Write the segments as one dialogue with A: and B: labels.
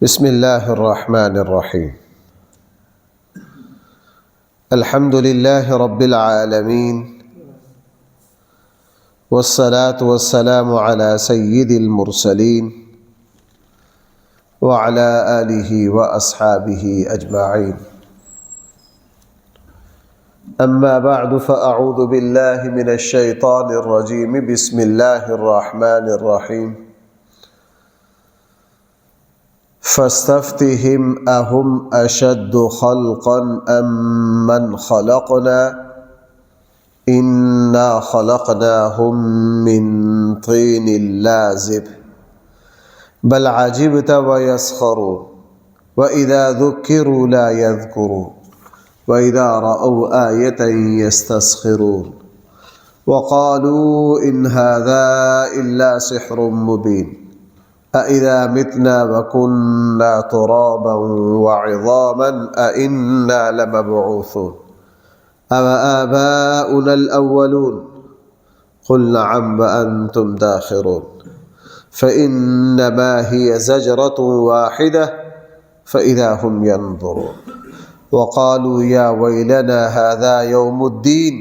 A: بسم اللہ الرحمن الرحیم الحمد للہ رب العالمین والصلاة والسلام علی سید المرسلین وعلی آلہ واصحابہ اجمعین اما بعد فاعوذ باللہ من الشیطان الرجیم بسم اللہ الرحمن الرحیم فاستفتهم أهم أشد خلقا أم من خلقنا إنا خلقناهم من طين لازب بل عجبت ويسخرون وإذا ذكروا لا يذكرون وإذا رأوا آية يستسخرون وقالوا إن هذا إلا سحر مبين أَإِذَا مِتْنَا وَكُنَّا تُرَابًا وَعِظَامًا أَإِنَّا لَمَبْعُوثُونَ أَوَآبَاؤُنَا الْأَوَّلُونَ قُلْ نَعَمْ وَأَنْتُمْ دَاخِرُونَ فَإِنَّمَا هِيَ زَجْرَةٌ وَاحِدَةٌ فَإِذَا هُمْ يَنظُرُونَ وَقَالُوا يَا وَيْلَنَا هَذَا يَوْمُ الدِّينِ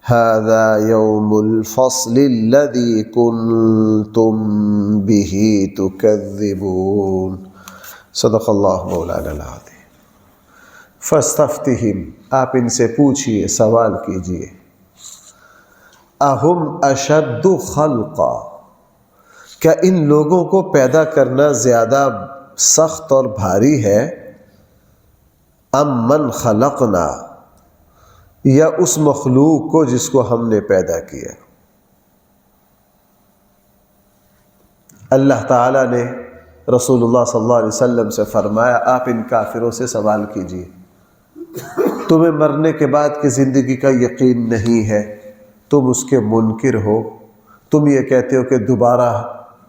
A: هذا يوم الفصل الذي كنتم به تكذبون صدق اللہ مولانا العظیم۔ فاستفتهم، آپ ان سے پوچھئے، سوال کیجئے، اہم اشد خلقا، کیا ان لوگوں کو پیدا کرنا زیادہ سخت اور بھاری ہے، ام من خلقنا، یا اس مخلوق کو جس کو ہم نے پیدا کیا۔ اللہ تعالیٰ نے رسول اللہ صلی اللہ علیہ وسلم سے فرمایا، آپ ان کافروں سے سوال کیجئے، تمہیں مرنے کے بعد کی زندگی کا یقین نہیں ہے، تم اس کے منکر ہو، تم یہ کہتے ہو کہ دوبارہ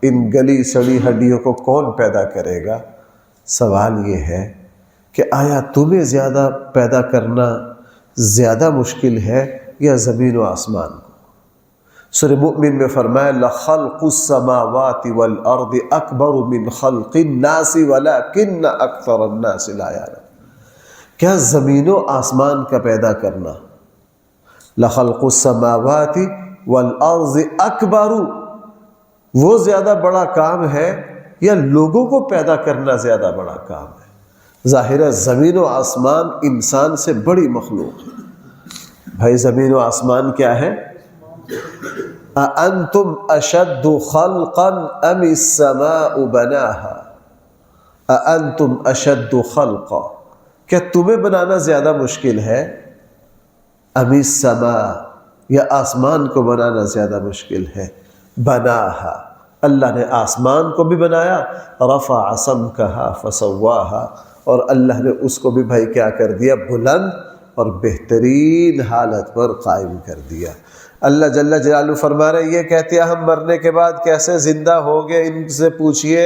A: ان گلی سڑی ہڈیوں کو کون پیدا کرے گا۔ سوال یہ ہے کہ آیا تمہیں زیادہ پیدا کرنا زیادہ مشکل ہے یا زمین و آسمان کو؟ سورہ مؤمن میں فرمایا لَخَلْقُ السَّمَاوَاتِ وَالْأَرْضِ أَكْبَرُ مِنْ خَلْقِ النَّاسِ وَلَكِنَّ أَكْثَرَ النَّاسِ لَا يَعْلَمُونَ، کیا زمین و آسمان کا پیدا کرنا، لَخَلْقُ السَّمَاوَاتِ وَالْأَرْضِ أَكْبَرُ، وہ زیادہ بڑا کام ہے یا لوگوں کو پیدا کرنا زیادہ بڑا کام ہے؟ ظاہر ہے زمین و آسمان انسان سے بڑی مخلوق ہے۔ بھائی زمین و آسمان کیا ہے؟ أَأَنْتُمْ أَشَدُّ خَلْقًا أَمِ السَّمَاءُ بَنَاهَا أَأَنْتُمْ أَشَدُّ خَلْقًا، کیا تمہیں بنانا زیادہ مشکل ہے، أَمِ السَّمَاء، یا آسمان کو بنانا زیادہ مشکل ہے، بَنَاهَا، اللہ نے آسمان کو بھی بنایا، رَفَعَ سَمْكَهَا فَسَوَّاهَا، اور اللہ نے اس کو بھی بھائی کیا کر دیا، بلند اور بہترین حالت پر قائم کر دیا۔ اللہ جل جلالہ فرما رہے، یہ کہتے ہیں ہم مرنے کے بعد کیسے زندہ ہوگے، ان سے پوچھئے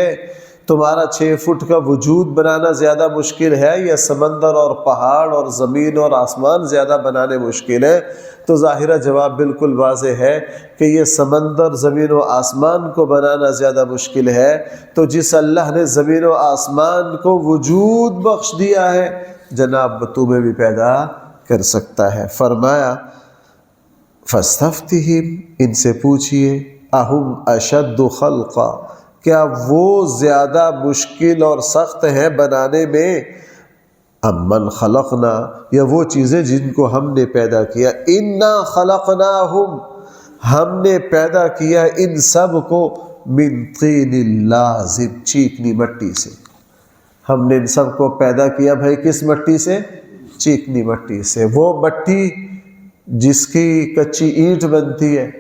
A: تمہارا 6 فٹ کا وجود بنانا زیادہ مشکل ہے یا سمندر اور پہاڑ اور زمین اور آسمان زیادہ بنانے مشکل ہے؟ تو ظاہرہ جواب بالکل واضح ہے کہ یہ سمندر زمین و آسمان کو بنانا زیادہ مشکل ہے، تو جس اللہ نے زمین و آسمان کو وجود بخش دیا ہے جناب تمہیں بھی پیدا کر سکتا ہے۔ فرمایا فاستفتہم، ان سے پوچھئے، اہم اشد خلقا، کیا وہ زیادہ مشکل اور سخت ہیں بنانے میں، ام من خلقنا، یا وہ چیزیں جن کو ہم نے پیدا کیا، انا خلقناہم، ہم نے پیدا کیا ان سب کو، من طین لازب، چیکنی مٹی سے۔ ہم نے ان سب کو پیدا کیا بھائی کس مٹی سے؟ چیکنی مٹی سے، وہ مٹی جس کی کچی اینٹ بنتی ہے،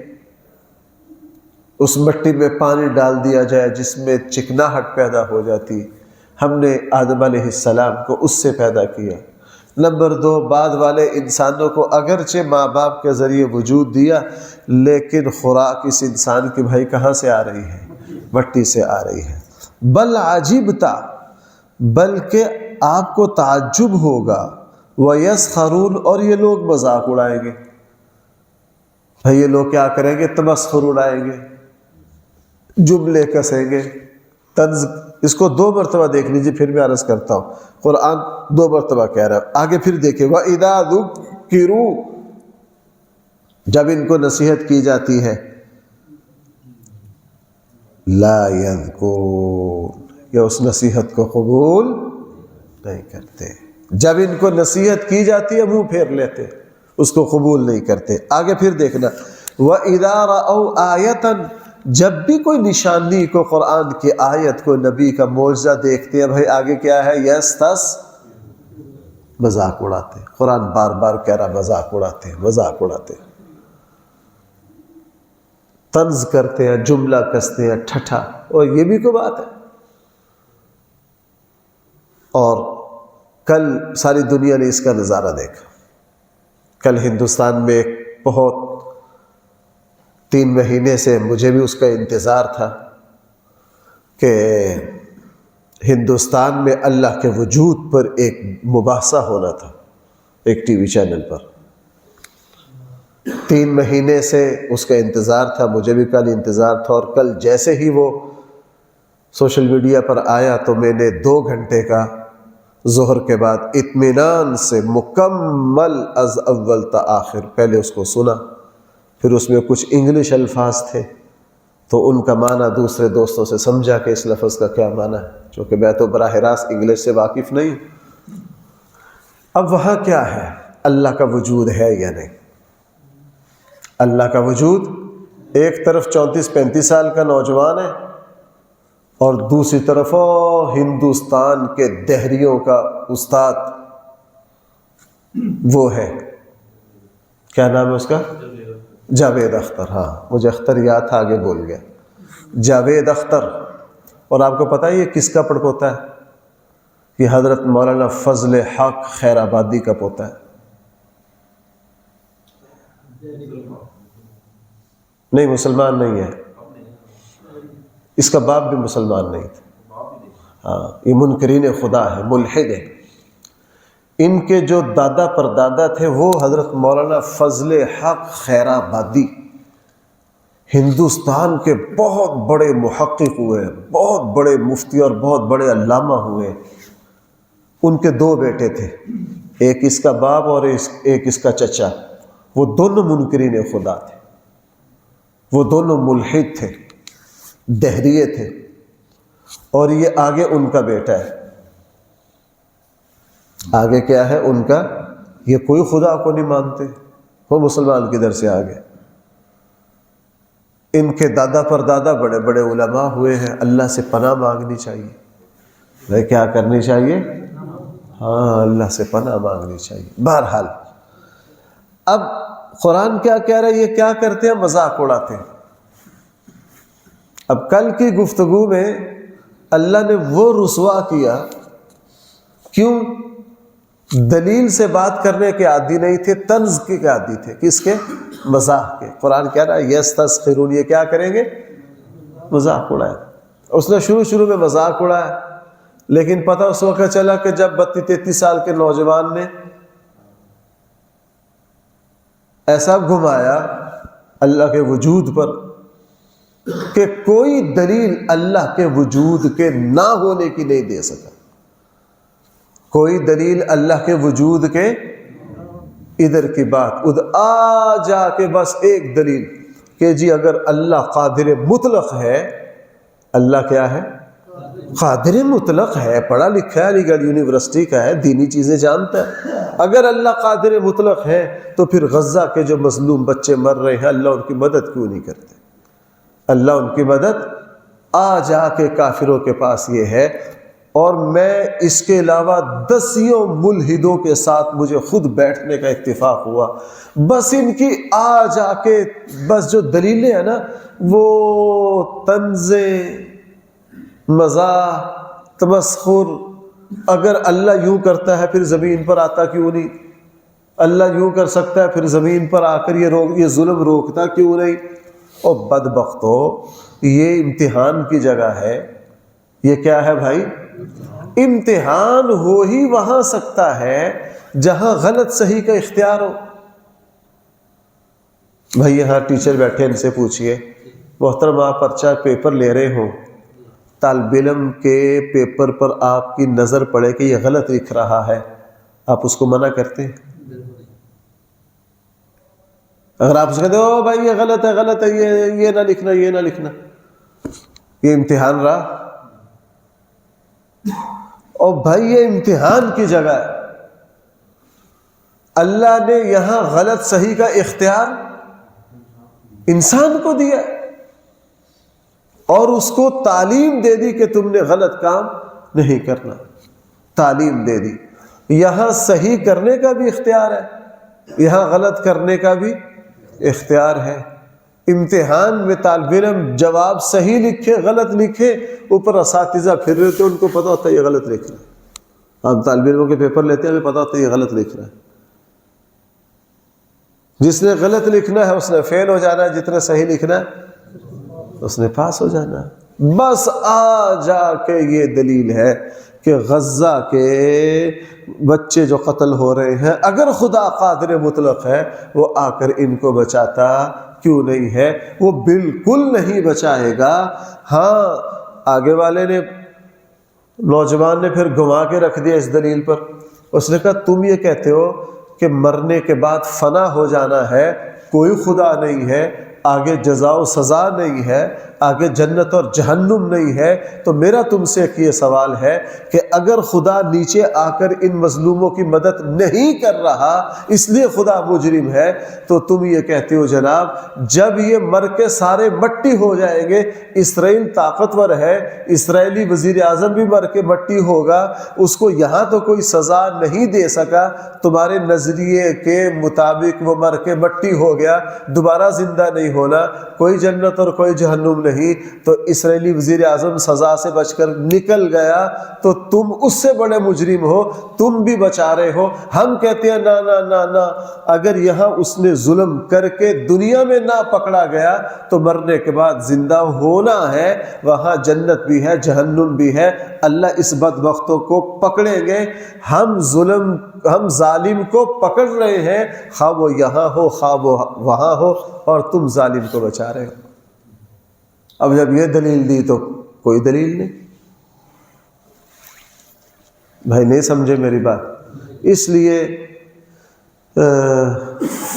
A: اس مٹی میں پانی ڈال دیا جائے جس میں چکناہٹ پیدا ہو جاتی، ہم نے آدم علیہ السلام کو اس سے پیدا کیا۔ نمبر 2، بعد والے انسانوں کو اگرچہ ماں باپ کے ذریعے وجود دیا، لیکن خوراک اس انسان کی بھائی کہاں سے آ رہی ہے؟ مٹی سے آ رہی ہے۔ بل عجبتا، بلکہ آپ کو تعجب ہوگا، وَيَسْخَرُونَ، اور یہ لوگ مذاق اڑائیں گے۔ یہ لوگ کیا کریں گے؟ تمسخر اڑائیں گے، جملے کسیں گے، طنز اس کو 2 مرتبہ دیکھ لیجیے، پھر میں عرض کرتا ہوں. قرآن 2 مرتبہ کہہ رہا ہے. آگے پھر دیکھیں وَإِذَا ذُكِّرُوا، جب ان کو نصیحت کی جاتی ہے، لا يذكرون، یہ اس نصیحت کو قبول نہیں کرتے. جب ان کو نصیحت کی جاتی ہے منہ پھیر لیتے، اس کو قبول نہیں کرتے. آگے پھر دیکھنا وَإِذَا رَأَوْا آیَةً، جب بھی کوئی نشانی کو، قرآن کی آیت کو، نبی کا معجزہ دیکھتے ہیں، بھائی آگے کیا ہے، یستس، مذاق اڑاتے. قرآن بار بار کہہ رہا مذاق اڑاتے ہیں، مذاق اڑاتے ہیں، طنز کرتے ہیں، جملہ کستے ہیں، ٹھٹھا. اور یہ بھی کوئی بات ہے؟ اور کل ساری دنیا نے اس کا نظارہ دیکھا. کل ہندوستان میں ایک بہت 3 مہینے سے مجھے بھی اس کا انتظار تھا کہ ہندوستان میں اللہ کے وجود پر ایک مباحثہ ہونا تھا ایک ٹی وی چینل پر. 3 مہینے سے اس کا انتظار تھا، مجھے بھی کل انتظار تھا. اور کل جیسے ہی وہ سوشل میڈیا پر آیا تو میں نے 2 گھنٹے کا ظہر کے بعد اطمینان سے مکمل از اول تا آخر پہلے اس کو سنا. پھر اس میں کچھ انگلش الفاظ تھے تو ان کا معنی دوسرے دوستوں سے سمجھا کہ اس لفظ کا کیا معنی ہے، چونکہ میں تو براہ راست انگلش سے واقف نہیں. اب وہاں کیا ہے، اللہ کا وجود ہے یا نہیں؟ اللہ کا وجود، ایک طرف 34-35 سال کا نوجوان ہے اور دوسری طرف ہندوستان کے دہریوں کا استاد وہ ہے، کیا نام ہے اس کا؟ جاوید اختر. ہاں مجھے اختر یاد تھا، آگے بول گیا. جاوید اختر. اور آپ کو پتہ ہے یہ کس کا پڑپوتا ہے؟ یہ حضرت مولانا فضل حق خیر آبادی کا پوتا ہے. نہیں، مسلمان نہیں ہے، اس کا باپ بھی مسلمان نہیں تھا. ہاں یہ منکرین خدا ہے، ملحد ہے. ان کے جو دادا پردادا تھے وہ حضرت مولانا فضل حق خیر آبادی ہندوستان کے بہت بڑے محقق ہوئے، بہت بڑے مفتی اور بہت بڑے علامہ ہوئے. ان کے 2 بیٹے تھے، ایک اس کا باپ اور ایک اس کا چچا. وہ دونوں منکرین خدا تھے، وہ دونوں ملحد تھے، دہریے تھے. اور یہ آگے ان کا بیٹا ہے. آگے کیا ہے ان کا؟ یہ کوئی خدا کو نہیں مانتے، وہ مسلمان کدھر سے آگے. ان کے دادا پر دادا بڑے بڑے علماء ہوئے ہیں. اللہ سے پناہ مانگنی چاہیے. کیا کرنی چاہیے؟ ہاں اللہ سے پناہ مانگنی چاہیے. بہرحال اب قرآن کیا کہہ رہا ہے، یہ کیا کرتے ہیں، مذاق اڑاتے ہیں. اب کل کی گفتگو میں اللہ نے وہ رسوا کیا، کیوں؟ دلیل سے بات کرنے کے عادی نہیں تھے، طنز کے عادی تھے. کس کے؟ مذاق کے. قرآن کہہ رہا ہے یستسخرون، یہ کیا کریں گے، مذاق اڑائے. اس نے شروع میں مذاق اڑایا، لیکن پتہ اس وقت چلا کہ جب 32-33 سال کے نوجوان نے ایسا گھمایا اللہ کے وجود پر کہ کوئی دلیل اللہ کے وجود کے نہ ہونے کی نہیں دے سکا. کوئی دلیل اللہ کے وجود کے، ادھر کی بات ادھر جا کے بس ایک دلیل کہ جی اگر اللہ قادر مطلق ہے، اللہ کیا ہے، قادر مطلق ہے، پڑھا لکھا ہے، علی گڑھ یونیورسٹی کا ہے، دینی چیزیں جانتا ہے. اگر اللہ قادر مطلق ہے تو پھر غزہ کے جو مظلوم بچے مر رہے ہیں اللہ ان کی مدد کیوں نہیں کرتے؟ اللہ ان کی مدد جا کے کافروں کے پاس یہ ہے. اور میں اس کے علاوہ 10 ملحدوں کے ساتھ مجھے خود بیٹھنے کا اتفاق ہوا، بس ان کی جا کے بس جو دلیلیں ہیں نا وہ طنزیں، مزاح، تمسخر. اگر اللہ یوں کرتا ہے پھر زمین پر آتا کیوں نہیں؟ اللہ یوں کر سکتا ہے پھر زمین پر آ کر یہ ظلم روکتا کیوں نہیں؟ اور بدبختو، یہ امتحان کی جگہ ہے. یہ کیا ہے بھائی؟ امتحان ہو ہی وہاں سکتا ہے جہاں غلط صحیح کا اختیار ہو. بھائی یہاں ٹیچر بیٹھے، ان سے پوچھئے محترم آپ پرچہ پیپر لے رہے ہوں طالب علم کے پیپر پر آپ کی نظر پڑے کہ یہ غلط لکھ رہا ہے، آپ اس کو منع کرتے ہیں؟ اگر آپ اس کو کہتے ہو بھائی یہ غلط ہے یہ نہ لکھنا یہ نہ لکھنا، یہ امتحان رہا؟ اور بھائی یہ امتحان کی جگہ ہے، اللہ نے یہاں غلط صحیح کا اختیار انسان کو دیا اور اس کو تعلیم دے دی کہ تم نے غلط کام نہیں کرنا، تعلیم دے دی۔ یہاں صحیح کرنے کا بھی اختیار ہے، یہاں غلط کرنے کا بھی اختیار ہے۔ امتحان میں طالب علم جواب صحیح لکھے غلط لکھے، اوپر اساتذہ پھر رہے تھے، ان کو پتا ہوتا ہے یہ غلط لکھ رہا ہے۔ ہم طالب علموں کے پیپر لیتے ہیں، ہمیں پتا ہوتا ہے یہ غلط لکھ رہا ہے۔ جس نے غلط لکھنا ہے اس نے فیل ہو جانا ہے، جتنے صحیح لکھنا ہے اس نے پاس ہو جانا ہے۔ بس آ جا کے یہ دلیل ہے کہ غزہ کے بچے جو قتل ہو رہے ہیں، اگر خدا قادر مطلق ہے وہ آ کر ان کو بچاتا کیوں نہیں ہے؟ وہ بالکل نہیں بچائے گا۔ ہاں، آگے والے نے، نوجوان نے پھر گھما کے رکھ دیا اس دلیل پر۔ اس نے کہا تم یہ کہتے ہو کہ مرنے کے بعد فنا ہو جانا ہے، کوئی خدا نہیں ہے، آگے جزا و سزا نہیں ہے، آگے جنت اور جہنم نہیں ہے، تو میرا تم سے ایک یہ سوال ہے کہ اگر خدا نیچے آ کر ان مظلوموں کی مدد نہیں کر رہا اس لیے خدا مجرم ہے، تو تم یہ کہتے ہو جناب جب یہ مر کے سارے مٹی ہو جائیں گے، اسرائیل طاقتور ہے، اسرائیلی وزیر اعظم بھی مر کے مٹی ہوگا، اس کو یہاں تو کوئی سزا نہیں دے سکا، تمہارے نظریے کے مطابق وہ مر کے مٹی ہو گیا، دوبارہ زندہ نہیں ہونا، کوئی جنت اور کوئی جہنم نہیں، تو اسرائیلی وزیر اعظم سزا سے بچ کر نکل گیا، تو تم اس سے بڑے مجرم ہو، تم بھی بچا رہے ہو۔ ہم کہتے ہیں نا نا نا نا، اگر یہاں اس نے ظلم کر کے دنیا میں نہ پکڑا گیا تو مرنے کے بعد زندہ ہونا ہے، وہاں جنت بھی ہے جہنم بھی ہے، اللہ اس بدبختوں کو پکڑیں گے۔ ہم ظالم کو پکڑ رہے ہیں، خواہ وہ یہاں ہو خواہ وہ وہاں ہو، اور تم ظالم کو بچا رہے ہو۔ اب جب یہ دلیل دی تو کوئی دلیل نہیں۔ بھائی نہیں سمجھے میری بات؟ اس لیے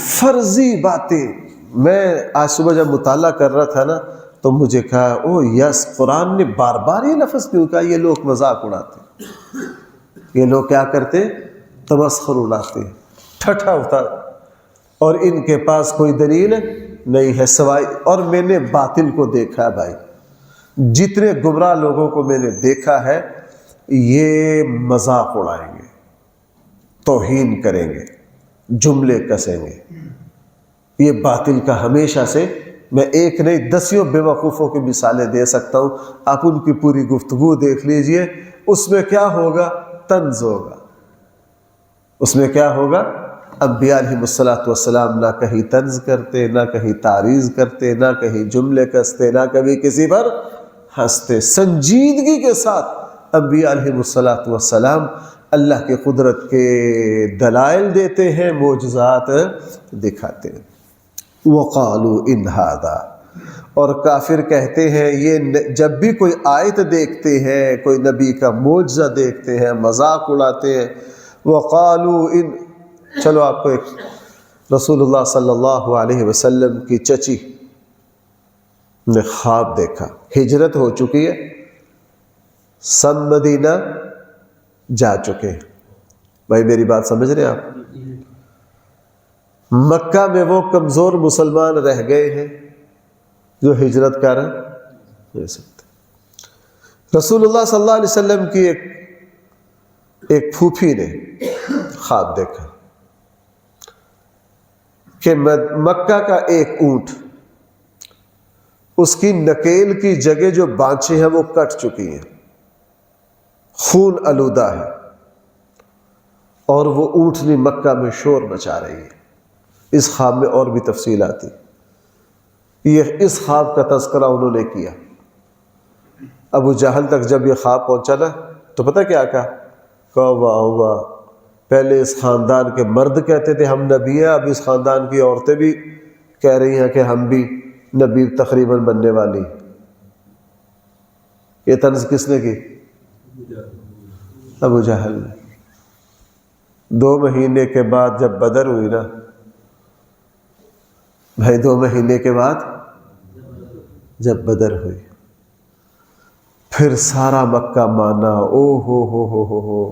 A: فرضی باتیں، میں آج صبح جب مطالعہ کر رہا تھا نا تو مجھے کہا او یس، قرآن نے بار بار یہ لفظ کیوں کہا؟ یہ لوگ مذاق اڑاتے، یہ لوگ کیا کرتے؟ تمسخر اڑاتے، ٹھٹھا ہوتا، اور ان کے پاس کوئی دلیل نہیں ہے سوائے، اور میں نے باطل کو دیکھا ہے بھائی، جتنے گمراہ لوگوں کو میں نے دیکھا ہے یہ مذاق اڑائیں گے، توہین کریں گے، جملے کسیں گے، یہ باطل کا ہمیشہ سے، میں ایک نہیں دسیوں بے وقوفوں کی مثالیں دے سکتا ہوں، آپ ان کی پوری گفتگو دیکھ لیجئے، اس میں کیا ہوگا؟ طنز ہوگا، اس میں کیا ہوگا؟ انبیاء علیہ السلام نہ کہیں طنز کرتے، نہ کہیں تعریض کرتے، نہ کہیں جملے کستے، نہ کبھی کسی پر ہنستے، سنجیدگی کے ساتھ انبیاء علیہ السلام اللہ کی قدرت کے دلائل دیتے ہیں، معجزات دکھاتے ہیں۔ وَقَالُوا إِنْ هَذَا، اور کافر کہتے ہیں، یہ جب بھی کوئی آیت دیکھتے ہیں، کوئی نبی کا معجزہ دیکھتے ہیں، مذاق اڑاتے ہیں۔ وَقَالُوا إِنْ، چلو آپ کو ایک رسول اللہ صلی اللہ علیہ وسلم کی چچی نے خواب دیکھا، ہجرت ہو چکی ہے، سب مدینہ جا چکے ہیں۔ بھائی میری بات سمجھ رہے ہیں آپ؟ مکہ میں وہ کمزور مسلمان رہ گئے ہیں جو ہجرت کر نہیں سکتے۔ رسول اللہ صلی اللہ علیہ وسلم کی ایک پھوپھی نے خواب دیکھا کہ مکہ کا ایک اونٹ، اس کی نکیل کی جگہ جو بانچیں ہیں وہ کٹ چکی ہیں، خون آلودہ ہے، اور وہ اونٹنی مکہ میں شور مچا رہی ہے۔ اس خواب میں اور بھی تفصیل آتی، اس خواب کا تذکرہ انہوں نے کیا۔ ابو جہل تک جب یہ خواب پہنچا نا تو پتہ کیا کہا؟ واہ واہ، پہلے اس خاندان کے مرد کہتے تھے ہم نبی ہیں، اب اس خاندان کی عورتیں بھی کہہ رہی ہیں کہ ہم بھی نبی تقریباً بننے والی۔ یہ طنز کس نے کی؟ ابو جہل نے۔ 2 مہینے کے بعد جب بدر ہوئی نا بھائی، 2 مہینے کے بعد جب بدر ہوئی، پھر سارا مکہ مانا، او ہو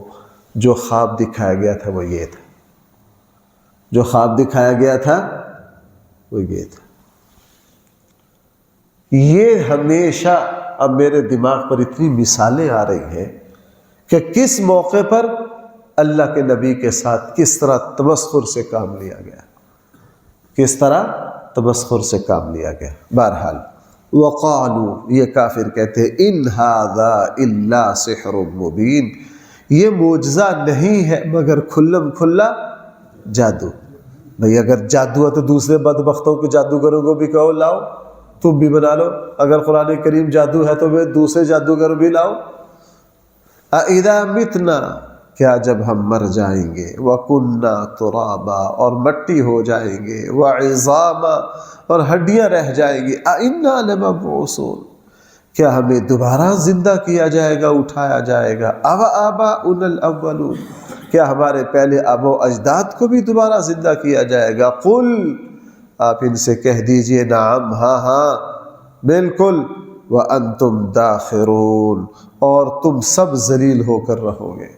A: جو خواب دکھایا گیا تھا وہ یہ تھا، جو خواب دکھایا گیا تھا وہ یہ تھا۔ یہ ہمیشہ اب میرے دماغ پر اتنی مثالیں آ رہی ہیں کہ کس موقع پر اللہ کے نبی کے ساتھ کس طرح تمسخر سے کام لیا گیا، کس طرح تمسخر سے کام لیا گیا۔ بہرحال وقالو، یہ کافر کہتے ہیں ان ھذا الا سحر مبین، یہ معجزہ نہیں ہے مگر کھلم کھلا جادو۔ بھئی اگر جادو ہے تو دوسرے بدبختوں کے جادوگروں کو بھی کہو لاؤ، تم بھی بنا لو۔ اگر قرآن کریم جادو ہے تو وہ دوسرے جادوگر بھی لاؤ۔ اَإِذَا مِتْنَا، کیا جب ہم مر جائیں گے، وَكُنَّا تُرَابًا، اور مٹی ہو جائیں گے، وَعِظَامًا، اور ہڈیاں رہ جائیں گی، أَإِنَّا لَمَبْعُوثُونَ، کیا ہمیں دوبارہ زندہ کیا جائے گا، اٹھایا جائے گا۔ أَوَآبَاؤُنَا الْأَوَّلُونَ، کیا ہمارے پہلے آبا و اجداد کو بھی دوبارہ زندہ کیا جائے گا۔ قل، آپ ان سے کہہ دیجئے نعم، ہاں ہاں بالکل، وَأَنْتُمْ دَاخِرُونَ، اور تم سب ذلیل ہو کر رہو گے۔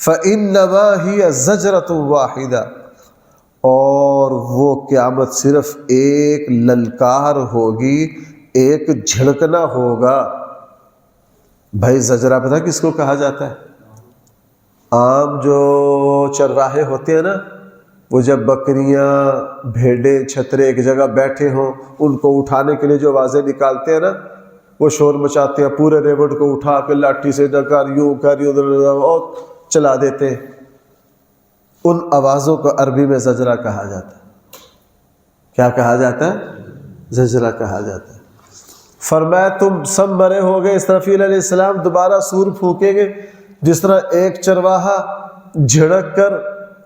A: فَإِنَّمَا هِيَ زَجْرَةٌ وَاحِدَةٌ، اور وہ قیامت صرف ایک للکار ہوگی، ایک جھڑکنا ہوگا۔ بھائی زجرہ پتہ کس کو کہا جاتا ہے؟ عام جو چرواہے ہوتے ہیں نا، وہ جب بکریاں بھیڑیں چھترے ایک جگہ بیٹھے ہوں، ان کو اٹھانے کے لیے جو آوازیں نکالتے ہیں نا، وہ شور مچاتے ہیں، پورے ریوڑ کو اٹھا کے لاٹھی سے ڈکر یوں کر یوں اور چلا دیتے ہیں، ان آوازوں کو عربی میں زجرہ کہا جاتا ہے۔ کیا کہا جاتا ہے؟ زجرہ کہا جاتا ہے۔ فرمایا تم سب مرے ہوگے، اسرافیل علیہ السلام دوبارہ سور پھونکیں گے، جس طرح ایک چرواہا جھڑک کر،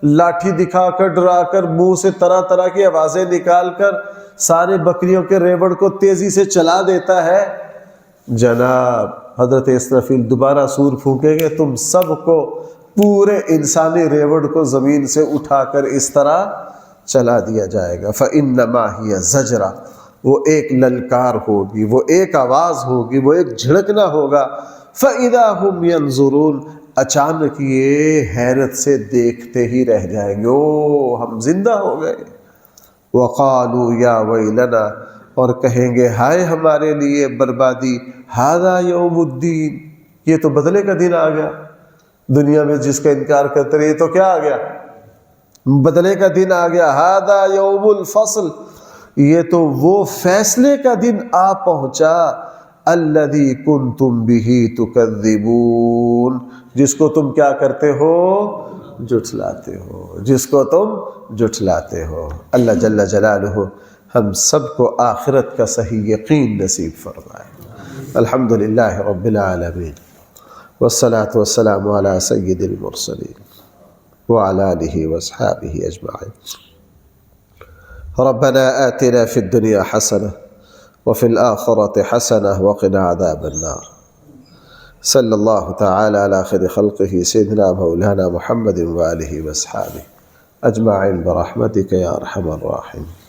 A: لاٹھی دکھا کر، ڈرا کر، منہ سے طرح طرح کی آوازیں نکال کر سارے بکریوں کے ریوڑ کو تیزی سے چلا دیتا ہے، جناب حضرت اسرافیل دوبارہ سور پھونکیں گے، تم سب کو، پورے انسانی ریوڑ کو زمین سے اٹھا کر اس طرح چلا دیا جائے گا۔ فَإِنَّمَا هِيَ زَجْرَةٌ، وہ ایک للکار ہوگی، وہ ایک آواز ہوگی، وہ ایک جھڑکنا ہوگا۔ فَإِذَا هُمْ يَنظُرُونَ، اچانک یہ حیرت سے دیکھتے ہی رہ جائیں گے، او ہم زندہ ہو گئے۔ وَقَالُوا يَا وَيْلَنَا، اور کہیں گے ہائے ہمارے لیے بربادی، هَذَا يَوْمُ الدِّينِ، یہ تو بدلے کا دن آ گیا۔ دنیا میں جس کا انکار کرتے رہے، یہ تو کیا آ گیا؟ بدلے کا دن آ گیا۔ هَذَا يَوْمُ الْفَصْلِ، یہ تو وہ فیصلے کا دن آ پہنچا۔ الَّذِي كُنْتُمْ بِهِ تُكَذِّبُونَ، جس کو تم کیا کرتے ہو؟ جھٹلاتے ہو، جس کو تم جھٹلاتے ہو۔ اللہ جل جلالہ ہم سب کو آخرت کا صحیح یقین نصیب فرمائے۔ الحمدللہ رب العالمین، والصلاة والسلام علی سید المرسلین وعلی آلہ واصحابہ اجمعین۔ ربنا آتنا فی الدنیا حسنہ وفی الآخرة حسنہ وقنا عذاب النار۔ صلی اللہ تعالی علی خیر خلقہ سیدنا مولانا محمد وآلہ واصحابہ اجمعین برحمتک یا ارحم الراحمین۔